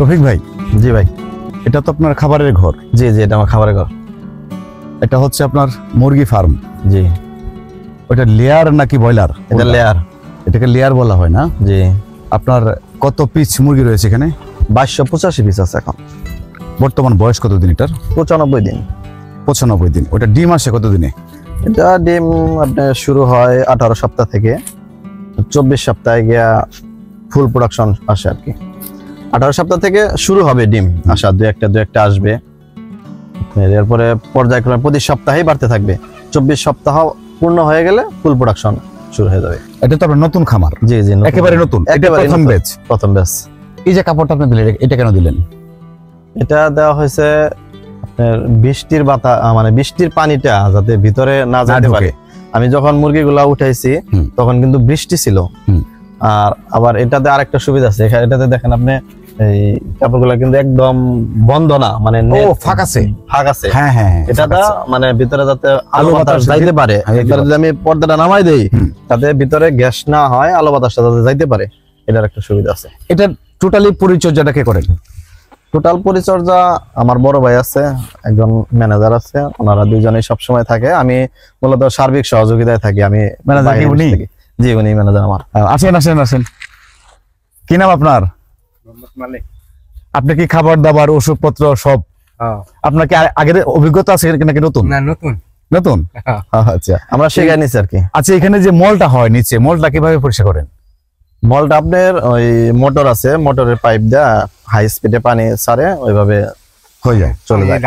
রফিক ভাই। জি ভাই। এটা তো আপনার খাবারের ঘর? জি জি, এটা আমার খাবারের ঘর। এটা হচ্ছে আপনার মুরগি ফার্ম? জি। ওটা লেয়ার নাকি ব্রয়লার? এটা লেয়ার। এটাকে লেয়ার বলা হয় না? জি। আপনার কত পিস মুরগি রয়েছে এখানে? 2285 পিস আছে এখন। বর্তমান বয়স কতদিন এটার? 95 দিন। 95 দিন। ওটা ডিম আসে কত দিনে? এটা ডিম আপনার শুরু হয় 18 সপ্তাহ থেকে, 24 সপ্তাহে গিয়া ফুল প্রোডাকশন আসে আর কি। 18 সপ্তাহ থেকে শুরু হবে ডিম আসা, দু একটা আসবে। এরপরে পর্যায়ক্রমে প্রতি সপ্তাহেই বাড়তে থাকবে। 24 সপ্তাহ পূর্ণ হয়ে গেলে ফুল প্রোডাকশন শুরু হয়ে যাবে। এটা তো আপনার নতুন খামার? জি জি, একেবারে নতুন। এটা প্রথম ব্যাচ? প্রথম ব্যাচ। এই যে কাপড়টা আপনি দিলেন, এটা কেন দিলেন? এটা দেওয়া হয়েছে আপনার বৃষ্টির বাতা, মানে বৃষ্টির পানিটা যাতে ভিতরে না যেতে পারে। আমি যখন মুরগিগুলা উঠাইছি তখন কিন্তু বৃষ্টি ছিল। আর আবার এটাতে আরেকটা সুবিধা আছে, এটাতে দেখেন আপনি এই কাপড়গুলা কিন্তু একদম বন্ধ না, মানে ফাঁক আছে। ফাঁক আছে। হ্যাঁ হ্যাঁ, এটাটা মানে ভিতরে যাতে আলো বাতাস যাইতে পারে। যদি আমি পর্দাটা নামাই দেই তাতে ভিতরে গ্যাস না হয়, আলো বাতাসটা যাতে যাইতে পারে, এটার একটা সুবিধা আছে। এটা টোটালি পরিচর্যাটা কে করেন? টোটাল পরিচর্যা আমার বড় ভাই আছে, একজন ম্যানেজার আছে, ওনারা দুইজনেই সবসময় থাকে। আমি মূলত সার্বিক সহযোগিতায় থাকি। আমি ম্যানেজার। জি, উনি ম্যানেজার আমার। আসেন আসেন আসেন। কি নাম আপনার? আপনি কি খাবার দাবার ওষুধপত্র সব আপনার কি আগের অভিজ্ঞতা আছে নাকি নতুন? না, নতুন। নতুন? আচ্ছা, আমরা শেখাই নিচ্ছি আর কি। আচ্ছা, এখানে যে মলটা হয় নিচে, মলটা কিভাবে পরিষ্কার করেন? মলটা আপনার ওই মোটর আছে, মোটরের পাইপ দেয়া হাই স্পিডে পানি ছাড়ে, ওইভাবে হয়ে যায়, চলে যায়।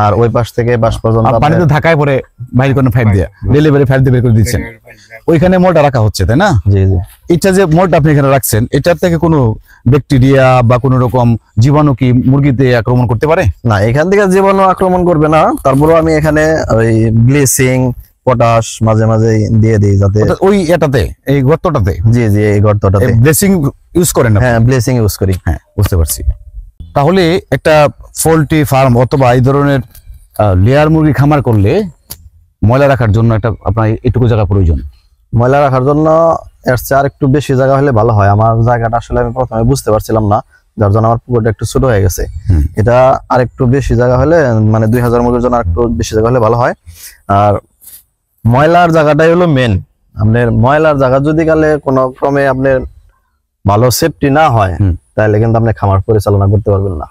আর ওই পাশ থেকে পাশ পর্যন্ত পানি তো ঢাকায় পরে বাইরে কোনো পাইপ দিয়ে ডেলিভারি পাইপ দিয়ে বের করে দিচ্ছেন, ওইখানে মলটা রাখা হচ্ছে, তাই না? জি জি। এটা যে মলটা আপনি এখানে রাখছেন, এটার থেকে কোনো ব্যাকটেরিয়া বা কোনো রকম জীবাণু কি মুরগিতে আক্রমণ করতে পারে? না, এখান থেকে জীবাণু আক্রমণ করবে না। তারপরেও আমি এখানে ওই ব্লিচিং, পটাশ মাঝে মাঝে দিয়ে দিই যাতে ওই এটাতে, এই গর্তটাতে। জি জি, এই গর্তটাতে ব্লিচিং ইউজ করেন? হ্যাঁ, ব্লিচিং ইউজ করি। হ্যাঁ, বুঝতে পারছি। তাহলে একটা পোল্ট্রি ফার্ম অথবা এই ধরনের লেয়ার মুরগি খামার করলে ময়লা রাখার জন্য একটা আপনার এটুকু জায়গা প্রয়োজন। ময়লা রাখার জন্য এর চেয়ে আর একটু বেশি জায়গা হলে ভালো হয়। আমার জায়গাটা আসলে আমি প্রথমে বুঝতে পারছিলাম না, যার জন্য আমার পুকুরটা একটু ছোট হয়ে গেছে। এটা আর একটু বেশি জায়গা হলে, মানে 2000 মুরগির জন্য আর একটু বেশি জায়গা হলে ভালো হয়। আর ময়লার জায়গাটাই হলো মেন। আপনার ময়লার জায়গা যদি গেলে কোনো ক্রমে আপনার ভালো সেফটি না হয়, তাহলে কিন্তু আপনি খামার পরিচালনা করতে পারবেন না।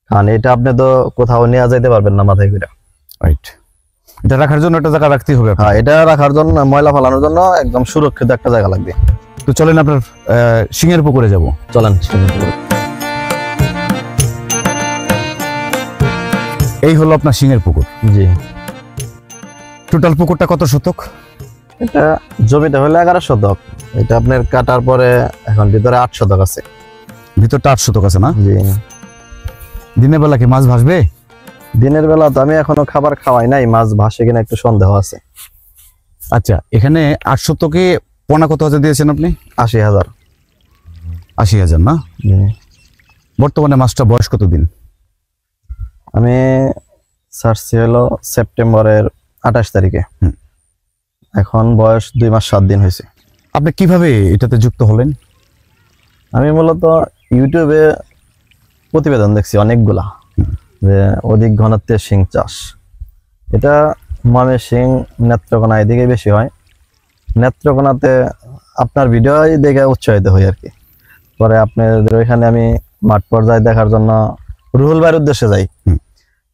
কারণ এটা আপনি তো কোথাও নিয়ে যাইতে পারবেন না মাথায় করে। রাইট। এটা রাখার জন্য একটা জায়গা রাখতেই হবে। হ্যাঁ, এটা রাখার জন্য, ময়লা ফেলানোর জন্য একদম সুরক্ষিত একটা জায়গা লাগবে। তো চলেন আপনার সিংহের পুকুরে যাব। চলেন। এই হলো আপনার সিংহের পুকুর? জি। টোটাল পুকুরটা কত শতক? এটা জমিটা হলো 11 শতক। এটা আপনার কাটার পরে এখন ভিতরে 8 শতক আছে। ভিতরটা 8 শতক আছে না? জি। দিনের বেলা কি মাছ ভাসবে? দিনের বেলা তো আমি এখনো খাবার খাওয়াই নাই, মাছ ভাসে কিনা একটু সন্দেহ আছে। আচ্ছা, এখানে 8 শতকে পোনা কত হাজার দিয়েছেন আপনি? 80,000। 80,000 না? বর্তমানে মাছটা বয়স কতদিন? আমি ছাড়ছি হলো সেপ্টেম্বরের 28 তারিখে। এখন বয়স 2 মাস 7 দিন হয়েছে। আপনি কিভাবে এটাতে যুক্ত হলেন? আমি মূলত ইউটিউবে প্রতিবেদন দেখছি অনেকগুলা, যে অধিক ঘনত্বের শিং চাষ। এটা ময়মনসিংহ, নেত্রকোনা এদিকে বেশি হয়। নেত্রকোনাতে আপনার ভিডিও দেখে উৎসাহিত হই আর কি। পরে আপনাদের ওইখানে আমি মাঠ পর্যায়ে দেখার জন্য রুহুল ভাইয়ের উদ্দেশ্যে যাই।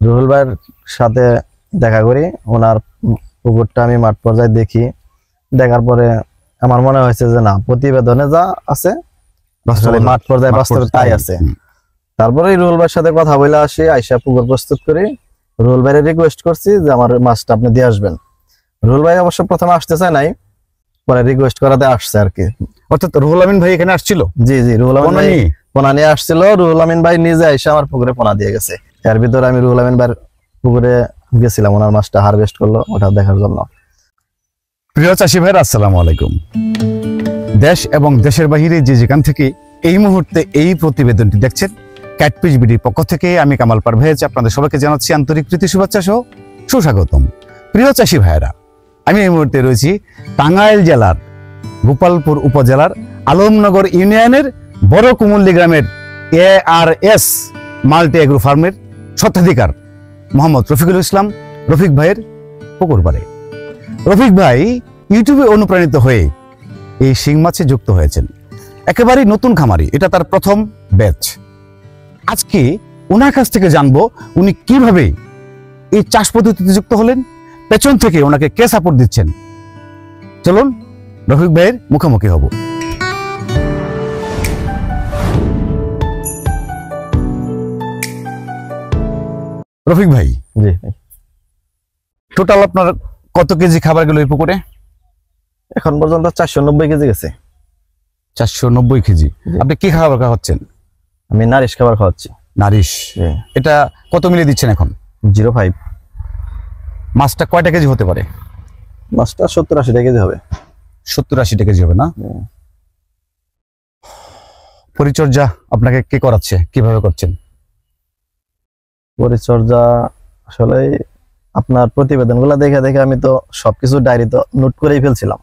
রুহুল ভাইয়ের সাথে দেখা করি, ওনার পুকুরটা আমি মাঠ পর্যায়ে দেখি। দেখার পরে আমার মনে হয়েছে যে না, প্রতিবেদনে যা আছে মাঠ পর্যায়ে বাস্তবে তাই আছে। তারপরে রুহুল ভাইয়ের সাথে কথা বলে আসি, আইসা পুকুর প্রস্তুত করি। রুহুল ভাইয়ের রিকোয়েস্ট করছি যে আমার মাছটা আপনি দিয়ে আসবেন। রুহুল ভাই অবশ্য প্রথমে আসতে চায় নাই, পরে রিকোয়েস্ট করাতে আসছে আর কি। অর্থাৎ রুহুল আমিন ভাই এখানে আসছিল? জি জি, রুহুল আমিন ভাই পোনা নিয়ে আসছিল। রুহুল আমিন ভাই নিজে আইসা আমার পুকুরে পোনা দিয়ে গেছে। এর ভিতরে আমি রুহুল আমিন ভাইয়ের পুকুরে গেছিলাম, ওনার মাছটা হারভেস্ট করলো, ওটা দেখার জন্য। প্রিয় চাষি ভাইরা, আসসালামু আলাইকুম। দেশ এবং দেশের বাহিরে যে যেখান থেকে এই মুহূর্তে এই প্রতিবেদনটি দেখছেন, ক্যাটফিশ বিডির পক্ষ থেকে আমি কামাল পারভেজ আপনাদের সবাইকে জানাচ্ছি আন্তরিক প্রীতি শুভেচ্ছা সহ সুস্বাগতম। প্রিয় চাষি ভাইরা, আমি এই মুহূর্তে রয়েছি টাঙ্গাইল জেলার গোপালপুর উপজেলার আলমনগর ইউনিয়নের বড় কুমুল্লি গ্রামের ARS মাল্টি এগ্রো ফার্মের স্বত্বাধিকার মোহাম্মদ রফিকুল ইসলাম রফিক ভাইয়ের পুকুর পাড়ে। রফিক ভাই ইউটিউবে অনুপ্রাণিত হয়ে এই শিং মাছে যুক্ত হয়েছেন। একেবারেই নতুন খামারি, এটা তার প্রথম ব্যাচ। আজকে ওনার কাছ থেকে জানবো উনি কিভাবে এই চাষ পদ্ধতিতে যুক্ত হলেন, পেছন থেকে ওনাকে কে সাপোর্ট দিচ্ছেন। চলুন রফিক ভাইয়ের মুখোমুখি হব। রফিক ভাই, জি টোটাল আপনার কত কেজি খাবার গেল এই পুকুরে? এখন পর্যন্ত 490 কেজি গেছে। 490 কেজি। আপনি কি খাবার খাওয়াচ্ছেন? আমি নারিশ খাবার খাওয়াচ্ছি। নারিশ। এটা কত মিলে দিচ্ছেন এখন? 05। মাছটা কয়টা কেজি হতে পারে? মাছটা 70-80 কেজি হবে। 70-80 কেজি হবে না? পরিচর্যা আপনাকে কে করাচ্ছে, কিভাবে করছেন? পরিচর্যা আসলে আপনার প্রতিবেদনগুলো দেখে দেখে আমি তো সবকিছু ডায়েরি তো নোট করেই ফেলছিলাম।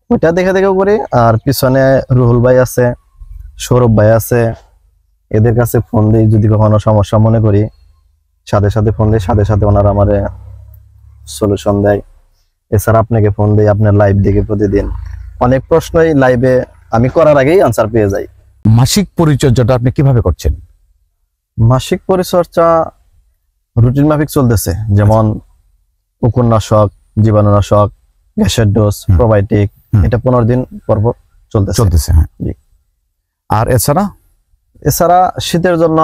ওইটা দেখে দেখে করি। আর পিছনে রুহুল ভাই আছে, সৌরভ ভাই আছে, এদের কাছে ফোন দিই যদি কখনো সমস্যা মনে করি, সাথে সাথে ফোন দিই, সাথে সাথে ওনারা আমার সলিউশন দেয়। এছাড়া আপনাকে ফোন দিই, আপনার লাইভ দেখে প্রতিদিন অনেক প্রশ্নই লাইভে আমি করার আগেই আনসার পেয়ে যাই। মাসিক পরিচর্যাটা আপনি কিভাবে করছেন? মাসিক পরিচর্যা রুটিন মাফিক চলতেছে, যেমন পুকুরনাশক, জীবাণুনাশক, গ্যাসের ডোজ, প্রোবায়োটিক, এটা 15 দিন পর পর চলতেছে। হ্যাঁ। জি। আর এছাড়া শীতের জন্য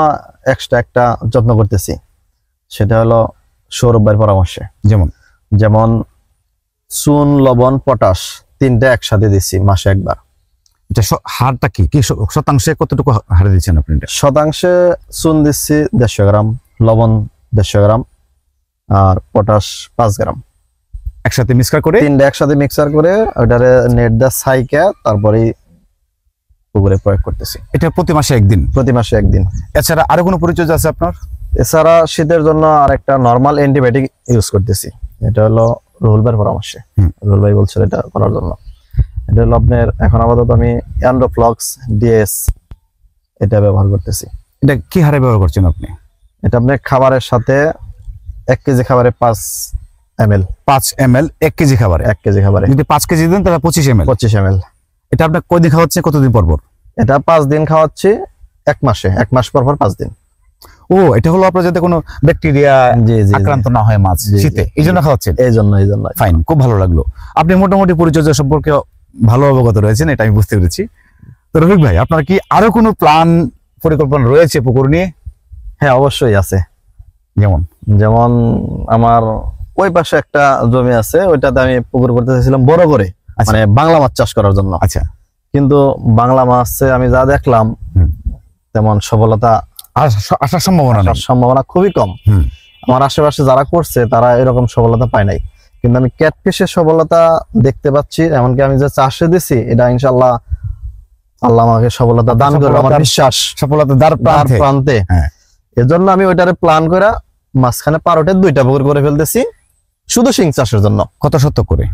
এক্সট্রা একটা যত্ন করতেছি, সেটা হলো সৌরভ ভাইয়ের পরামর্শে। যেমন চুন, লবণ, পটাশ 3টা একসাথে দিচ্ছি মাসে একবার। এটা হারটা কি কি শতাংশে কতটুকু হারে দিচ্ছেন আপনি? শতাংশে চুন দিচ্ছি 150 গ্রাম, লবণ 150 গ্রাম, আর পটাশ 5 গ্রাম একসাথে মিক্সার করে, 3টা একসাথে মিক্সার করে ওটারে নেট দা সাইকে তারপরে পুকুরে প্রয়োগ করতেছি। এটা প্রতি মাসে একদিন। এছাড়া আরো কোনো পরিচর্যা আছে আপনার? এছাড়া শীতের জন্য আরেকটা নরমাল অ্যান্টিবায়োটিক ইউজ করতেছি, এটা হলো রুহুল ভাইয়ের পরামর্শে। রুহুল ভাই বলছিল এটা করার জন্য। এটা হলো আপনার এখন আপাতত আমি অ্যান্ড্রোফ্লক্স ডিএস এটা ব্যবহার করতেছি। এটা কি হারে ব্যবহার করছেন আপনি? এটা আপনার খাবারের সাথে 1 কেজি খাবারে 5 ml 1 কেজি খাবারে 1 কেজি খাবারে যদি 5 কেজি দেন তাহলে 25 ml। এটা আপনার কয়দিন খাওয়াচ্ছেন, কতদিন পর পর? এটা 5 দিন খাওয়াচ্ছি, 1 মাস পর পর 5 দিন। ও, এটা হলো আপনার যাতে কোনো ব্যাকটেরিয়া আক্রান্ত না হয় মাছ শীতে, এই জন্য খাওয়াচ্ছেন? এই জন্য। ফাইন, খুব ভালো লাগলো। আপনি মোটামুটি পরিচর্যা সম্পর্কে ভালো অবগত রয়েছেন, এটা আমি বুঝতে পেরেছি। তো রফিক ভাই, আপনার কি আরো কোনো প্ল্যান পরিকল্পনা রয়েছে পুকুর নিয়ে? হ্যাঁ, অবশ্যই আছে। যেমন আমার ওই পাশে একটা জমি আছে, ওইটাতে আমি পুকুর করতে চাইছিলাম বড় করে, মানে বাংলা মাছ চাষ করার জন্য। আচ্ছা। কিন্তু বাংলা মাছে আমি যা দেখলাম তেমন সফলতা আসার সম্ভাবনা খুবই কম। আমার আশেপাশে যারা করছে তারা এরকম সফলতা পায় নাই, কিন্তু আমি ক্যাটফিশের সফলতা দেখতে পাচ্ছি। এমনকি আমি যে চাষে দিছি, এটা ইনশাআল্লাহ আল্লাহ আমাকে সফলতা দান করবে, আমার বিশ্বাস। সফলতা দ্বার প্রান্তে। এর জন্য আমি ওইটারে প্ল্যান করে মাঝখানে পারোটের 2টা পুকুর করে ফেলতেছি, শুধু শিং চাষের জন্য। কত শতক করে?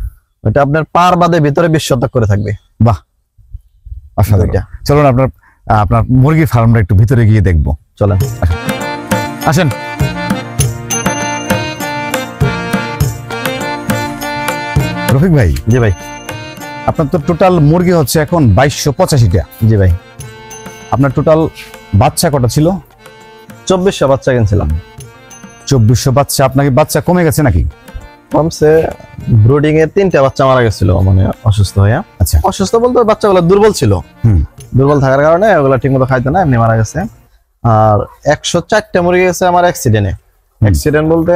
ওইটা আপনার পার বাদে ভিতরে 20 শতক করে থাকবে। বাহ, অসাধারণ। চলুন আপনার মুরগি ফার্মটা একটু ভিতরে গিয়ে দেখবো। চলেন, আসেন। রফিক ভাই। জি ভাই। আপনার তো টোটাল মুরগি হচ্ছে এখন 2285টা। জি ভাই। আপনার টোটাল বাচ্চা কটা ছিল? 2400 বাচ্চা কিনছিলাম। 2400 বাচ্চা। আপনাকে বাচ্চা কমে গেছে নাকি? কমছে। ব্রুডিং এ 3টা বাচ্চা মারা গেছিল, মানে অসুস্থ হয়ে। আচ্ছা। অসুস্থ বলতে বাচ্চাগুলো দুর্বল ছিল। দুর্বল থাকার কারণে ওগুলো ঠিকমতো খাইতো না, এমনি মারা গেছে। আর 104টা মুরগি গেছে আমার অ্যাক্সিডেন্ট বলতে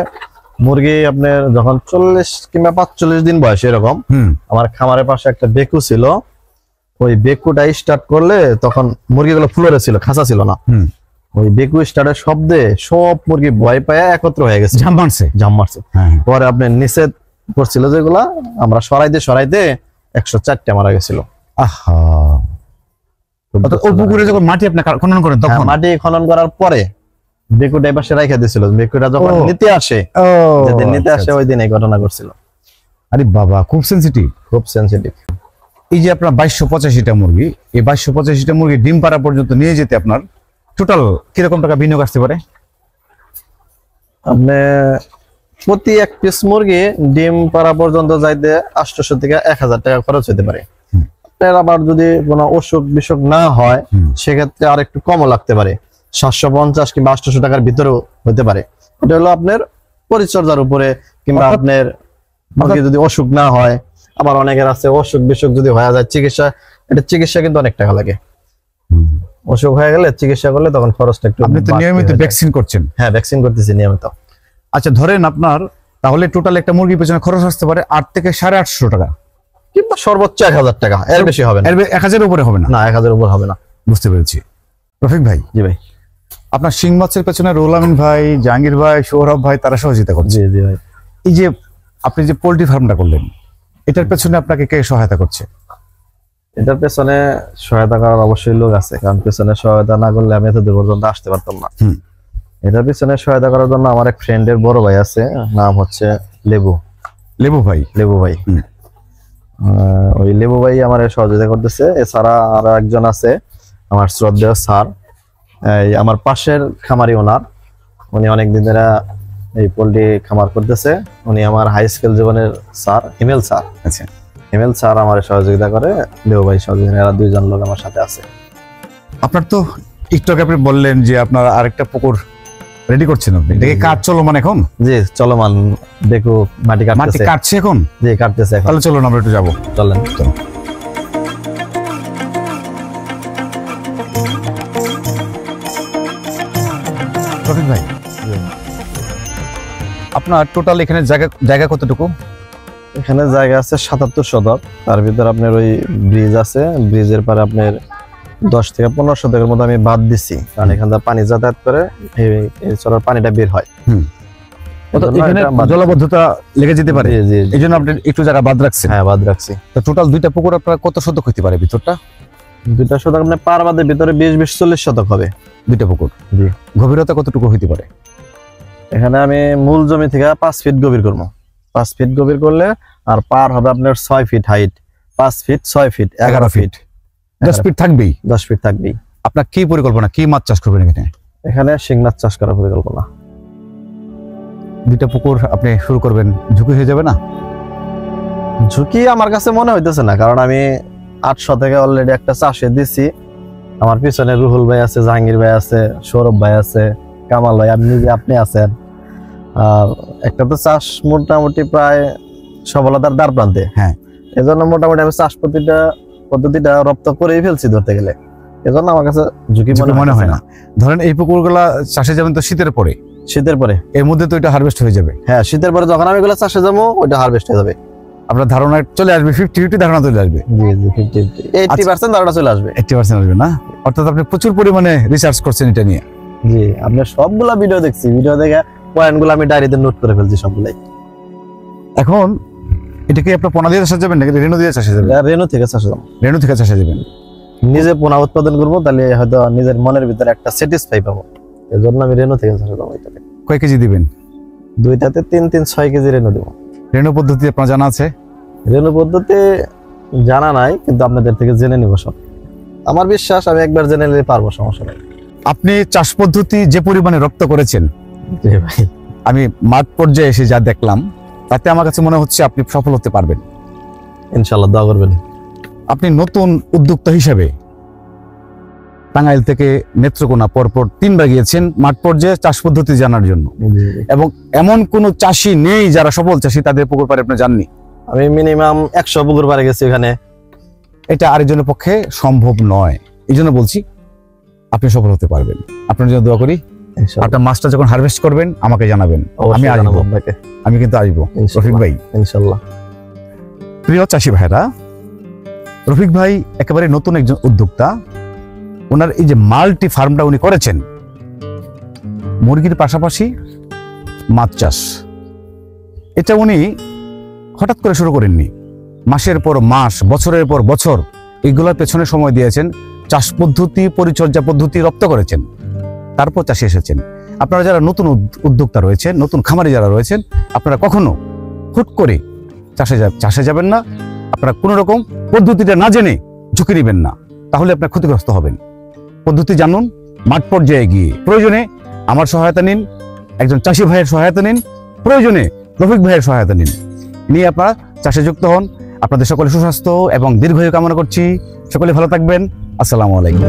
মুরগি আপনার যখন 40 কিংবা 45 দিন বয়স এরকম, আমার খামারের পাশে একটা বেকু ছিল। ওই বেকুটা স্টার্ট করলে তখন মুরগিগুলো ফ্লোরে ছিল, খাঁচা ছিল না। ওই বেকু স্টার্টের শব্দে সব মুরগি ভয় পায় একত্র হয়ে গেছে, ঝাম মারছে। পরে আপনার নিষেধ করছিল যেগুলা, আমরা সরাইতে 104টা মারা গেছিল। আহা, ও পুকুরে যখন মাটি আপনি খনন করেন তখন? মাটি খনন করার পরে বেকুটা এই পাশে রাইখা দিছিল। বেকুটা যখন নিতে আসে, যেদিন নিতে আসে ওই দিন এই ঘটনা ঘটছিল। আরে বাবা, খুব সেনসিটিভ। এই যে আপনার 2285টা মুরগি, এই 2285টা মুরগি ডিম পাড়া পর্যন্ত নিয়ে যেতে আপনার টোটাল কিরকম টাকা বিনিয়োগ আসতে পারে? আপনি প্রতি এক পিস মুরগি ডিম পাড়া পর্যন্ত যাইতে 800 থেকে 1000 টাকা খরচ হতে পারে। আপনার আবার যদি কোনো অসুখ বিসুখ না হয় সেক্ষেত্রে আর একটু কমও লাগতে পারে, 750 কিংবা 800 টাকার ভিতরেও হতে পারে। এটা হলো আপনার পরিচর্যার উপরে, কিংবা আপনার মুরগি যদি অসুখ না হয়। আবার অনেকের আছে অসুখ বিসুখ যদি হয়ে যায়, চিকিৎসা কিন্তু অনেক টাকা লাগে। অসুখ হয়ে গেলে চিকিৎসা করলে তখন খরচটা একটু। আপনি তো নিয়মিত ভ্যাকসিন করছেন? হ্যাঁ, ভ্যাকসিন করতেছি নিয়মিত। আচ্ছা, ধরেন আপনার তাহলে টোটাল একটা মুরগির পেছনে খরচ আসতে পারে 8 থেকে 850 টাকা, কিংবা সর্বোচ্চ 1000 টাকা, এর বেশি হবে না। 1000 উপরে হবে না? না, 1000 উপর হবে না। বুঝতে পেরেছি। রফিক ভাই, জি ভাই। আপনার শিং মাছের পেছনে রুহুল আমিন ভাই, জাহাঙ্গীর ভাই, সৌরভ ভাই তারা সহযোগিতা করছে। জি জি ভাই। এই যে আপনি যে পোল্ট্রি ফার্মটা করলেন, এটার পেছনে আপনাকে কে সহায়তা করছে? এটার পেছনে সহায়তা করার অবশ্যই লোক আছে, কারণ পেছনে সহায়তা না করলে আমি এত দূর পর্যন্ত আসতে পারতাম না। এটার পেছনে সহায়তা করার জন্য আমার এক ফ্রেন্ডের বড় ভাই আছে, নাম হচ্ছে লেবু ভাই। ওই লেবু ভাই আমার সহযোগিতা করতেছে। এছাড়া আরো একজন আছে আমার শ্রদ্ধেয় স্যার, আমার পাশের খামারি ওনার, উনি অনেকদিন ধরে এই পোল্ট্রি খামার করতেছে। উনি আমার হাই স্কুল জীবনের স্যার, হিমেল স্যার। আচ্ছা, হিমেল স্যার আমার সহযোগিতা করে, লেবু ভাই সহযোগিতা, এরা দুইজন লোক আমার সাথে আছে। আপনার তো একটু আগে আপনি বললেন যে আপনার আরেকটা পুকুর রেডি করছেন, আপনি এটাকে কাজ চলমান এখন? জি, চলমান। দেখো মাটি কাটছে এখন? জি, কাটতেছে এখন। তাহলে চলুন আমরা একটু যাবো। চলেন। রফিক ভাই, আপনার টোটাল এখানে জায়গা কতটুকু? এখানে জায়গা আছে 77 শতক। তার ভিতরে আপনার ওই ব্রিজ আছে, ব্রিজের পরে আপনার 10 থেকে 15 শতকের মতো আমি বাদ দিছি, কারণ এখান থেকে পানি যাতায়াত করে এই চলার পানিটা বের হয়। এখানে জলাবদ্ধতা লেগে যেতে পারে, এই জন্য আপনি একটু জায়গা বাদ রাখছেন? হ্যাঁ, বাদ রাখছি। তো টোটাল দুইটা পুকুর আপনার কত শতক হতে পারে ভিতরটা? দুইটা শতক আপনার পার বাদের ভিতরে 20-40 শতক হবে দুইটা পুকুর। জি। গভীরতা কতটুকু হতে পারে? এখানে আমি মূল জমি থেকে 5 ফিট গভীর করবো। 5 ফিট গভীর করলে আর পার হবে আপনার 6 feet height. 5 feet 6 feet 11 feet. 10 feet থাকবেই? 10 ফিট থাকবেই। আপনার কি পরিকল্পনা, কি মাছ চাষ করবেন এখানে? এখানে শিং মাছ চাষ করার পরিকল্পনা। দুইটা পুকুর আপনি শুরু করবেন, ঝুঁকি হয়ে যাবে না? ঝুঁকি আমার কাছে মনে হইতেছে না, কারণ আমি 800 থেকে অলরেডি একটা চাষে দিছি। আমার পিছনে রুহুল ভাই আছে, জাহাঙ্গীর ভাই আছে, সৌরভ ভাই আছে, কামাল ভাই, আপনি আছেন। আর একটা তো চাষ মোটামুটি প্রায় সফলতার দ্বার প্রান্তে। হ্যাঁ, এজন্য মোটামুটি আমি চাষ পদ্ধতিটা রপ্ত করেই ফেলছি ধরতে গেলে। এজন্য আমার কাছে ঝুঁকি মনে হয় না। ধরেন এই পুকুরগুলা চাষে যাবেন তো শীতের পরে? শীতের পরে। এর মধ্যে তো এটা হারভেস্ট হয়ে যাবে? হ্যাঁ, শীতের পরে যখন আমি এগুলো চাষে যাবো ওইটা হারভেস্ট হয়ে যাবে। আপনার ধারণা চলে আসবে 50-50 ধারণা চলে আসবে? জি জি, 50-50 80% ধারণা চলে আসবে। 80% আসবে না? অর্থাৎ আপনি প্রচুর পরিমাণে রিসার্চ করছেন এটা নিয়ে? জি, আপনি সবগুলা ভিডিও দেখছি, ভিডিও দেখে পয়েন্টগুলো আমি ডায়েরিতে নোট করে ফেলছি সবগুলাই। এখন এটাকে আপনি পোনা দিয়ে চাষে যাবেন নাকি রেণু দিয়ে চাষে যাবেন? রেণু থেকে চাষে যাবো। রেণু থেকে চাষে যাবেন? নিজে পোনা উৎপাদন করবো, তাহলে হয়তো নিজের মনের ভিতরে একটা স্যাটিসফাই পাবো। এজন্য আমি রেণু থেকে চাষে যাবো। এটাকে কয় কেজি দিবেন? দুইটাতে 3-6 কেজি রেণু দেবো। রেণু পদ্ধতি আপনার জানা আছে? রেণু পদ্ধতি জানা নাই, কিন্তু আপনাদের থেকে জেনে নিব সব। আমার বিশ্বাস আমি একবার জেনে নিলে পারবো, সমস্যা নেই। আপনি চাষ পদ্ধতি যে পরিমাণে রপ্ত করেছেন, জি ভাই, আমি মাঠ পর্যায়ে এসে যা দেখলাম তাতে আমার কাছে মনে হচ্ছে আপনি সফল হতে পারবেন। ইনশাআল্লাহ, দোয়া করবেন। আপনি নতুন উদ্যোক্তা হিসেবে টাঙ্গাইল থেকে নেত্রকোনা পরপর 3 বার গিয়েছেন মাঠ পর্যায়ে চাষ পদ্ধতি জানার জন্য, এবং এমন কোন চাষি নেই যারা সফল চাষি তাদের পুকুর পাড়ে আপনি যাননি? আমি মিনিমাম 100 পুকুর পাড়ে গেছি ওখানে। এটা আরেকজনের পক্ষে সম্ভব নয়, এই জন্য বলছি আপনি সফল হতে পারবেন। আপনার জন্য দোয়া করি। আপনার মাছটা যখন হারভেস্ট করবেন আমাকে জানাবেন, আমি আসবো। আমি কিন্তু আসবো রফিক ভাই, ইনশাআল্লাহ। প্রিয় চাষি ভাইরা, রফিক ভাই একেবারে নতুন একজন উদ্যোক্তা। ওনার এই যে মাল্টি ফার্মটা উনি করেছেন, মুরগির পাশাপাশি মাছ চাষ, এটা উনি হঠাৎ করে শুরু করেননি। মাসের পর মাস, বছরের পর বছর এগুলোর পেছনে সময় দিয়েছেন, চাষ পদ্ধতি, পরিচর্যা পদ্ধতি রপ্ত করেছেন, তারপর চাষে এসেছেন। আপনারা যারা নতুন উদ্যোক্তা রয়েছেন, নতুন খামারি যারা রয়েছেন, আপনারা কখনো হুট করে চাষে যাবেন না। আপনারা কোনো রকম পদ্ধতিটা না জেনে ঝুঁকি নেবেন না, তাহলে আপনার ক্ষতিগ্রস্ত হবেন। পদ্ধতি জানুন, মাঠ পর্যায়ে গিয়ে প্রয়োজনে আমার সহায়তা নিন, একজন চাষি ভাইয়ের সহায়তা নিন, প্রয়োজনে রফিক ভাইয়ের সহায়তা নিন, নিয়ে আপনারা চাষে যুক্ত হন। আপনাদের সকলে সুস্বাস্থ্য এবং দীর্ঘায়ু কামনা করছি। সকলে ভালো থাকবেন। আসসালামু আলাইকুম।